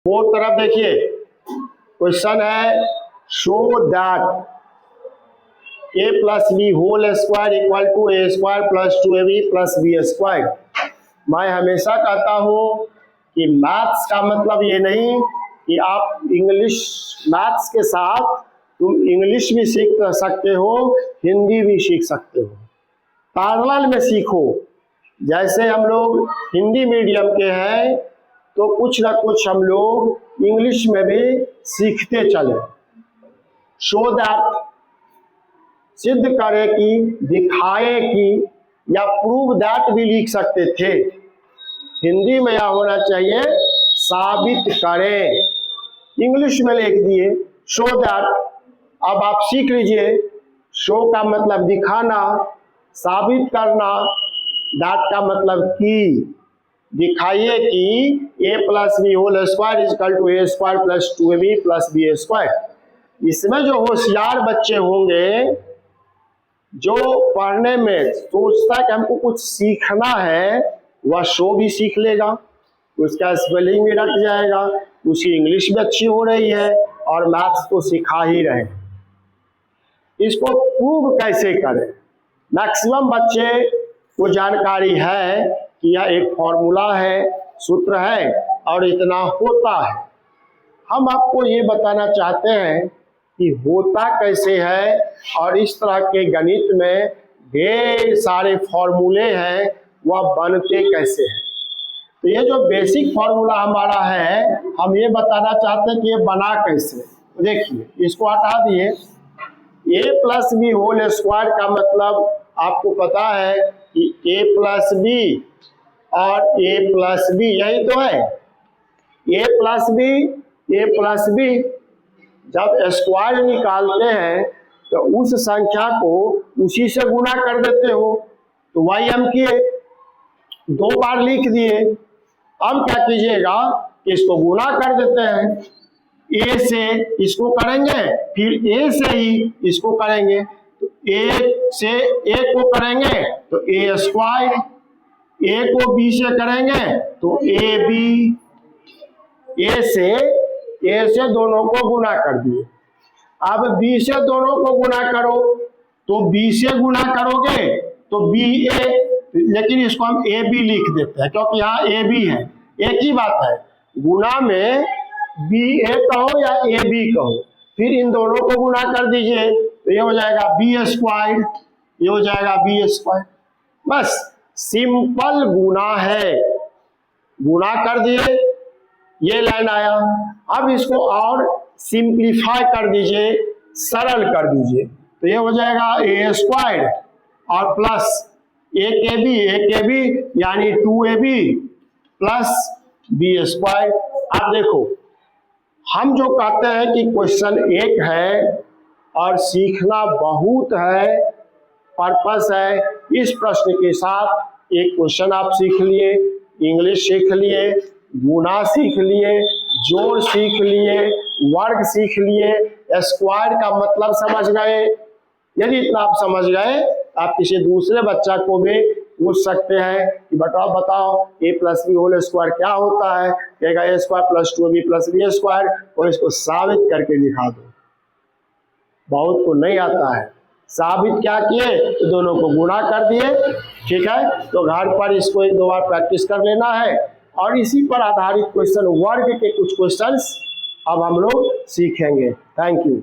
वो तरफ देखिए, क्वेश्चन है show that a plus b whole square equal to a square plus 2ab plus b square. मैं हमेशा कहता हूँ कि मैथ्स का मतलब ये नहीं कि आप इंग्लिश मैथ्स के साथ तुम इंग्लिश भी सीख सकते हो, हिंदी भी सीख सकते हो, पैरेलल में सीखो। जैसे हम लोग हिंदी मीडियम के हैं तो कुछ ना कुछ हम लोग इंग्लिश में भी सीखते चले। शो दैट सिद्ध करे कि, दिखाए कि, या प्रूव दैट भी लिख सकते थे। हिंदी में यह होना चाहिए साबित करें, इंग्लिश में लिख दिए शो दैट। अब आप सीख लीजिए, शो का मतलब दिखाना, साबित करना, दैट का मतलब कि। दिखाइए कि a plus b whole square equal to a square plus 2ab plus b square. इसमें जो होशियार बच्चे होंगे, जो पढ़ने में सोचता है कि हमको कुछ सीखना है, वह शो भी सीख लेगा, उसका स्पेलिंग भी रख जाएगा, उसकी इंग्लिश भी अच्छी हो रही है और मैथ्स तो सिखा ही रहे। इसको प्रूव कैसे करें? मैक्सिमम बच्चे को जानकारी है कि यह एक फॉर्मूला है, सूत्र है और इतना होता है। हम आपको ये बताना चाहते हैं कि होता कैसे है, और इस तरह के गणित में ढेर सारे फॉर्मूले हैं, वह बनते कैसे हैं। तो ये जो बेसिक फॉर्मूला हमारा है, हम ये बताना चाहते हैं कि ये बना कैसे। देखिए, इसको हटा दिए, a plus b whole square का मतलब आपको पता है कि a प्लस बी और a प्लस बी, यही तो है। a प्लस बी जब स्क्वायर निकालते हैं तो उस संख्या को उसी से गुना कर देते हो, तो वही हम किए, 2 बार लिख दिए। अब क्या कीजिएगा, इसको गुना कर देते हैं, a से इसको करेंगे, फिर a से ही इसको करेंगे, तो a से a को करेंगे तो a स्क्वायर, a को b से करेंगे तो ab, a से दोनों को गुना कर दिए। अब b से दोनों को गुना करो तो b से गुना करोगे तो ba, लेकिन इसको हम ab लिख देते हैं क्योंकि यहाँ ab है, एक ही बात है। गुना में ba कहो या ab कहो, फिर इन दोनों को गुना कर दीजिए तो ये हो जाएगा b स्क्वायर, ये हो जाएगा b स्क्वायर। बस सिंपल गुना है, गुना कर दिए, ये लाइन आया। अब इसको और सिंप्लीफाई कर दीजिए, सरल कर दीजिए, तो ये हो जाएगा a स्क्वायर और प्लस एक ए बी यानी 2ab प्लस b स्क्वायर। अब देखो, हम जो कहते हैं कि क्वेश्चन एक है और सीखना बहुत है, पर्पस है, इस प्रश्न के साथ एक क्वेश्चन आप सीख लिए, इंग्लिश सीख लिए, गुना सीख लिए, जोड़ सीख लिए, वर्ग सीख लिए, स्क्वायर का मतलब समझ गए। यदि इतना आप समझ गए, आप किसी दूसरे बच्चा को भी पूछ सकते हैं कि बताओ a plus b whole square क्या होता है, कहेगा a square plus 2ab plus b square, और इसको साबित करके दिखा दो। बहुत को नहीं आता है, साबित क्या किए, तो दोनों को गुणा कर दिए। ठीक है, तो घर पर इसको 1-2 बार प्रैक्टिस कर लेना है, और इसी पर आधारित क्वेश्चन, वर्ग के कुछ क्वेश्चंस अब हम लोग सीखेंगे। Thank you.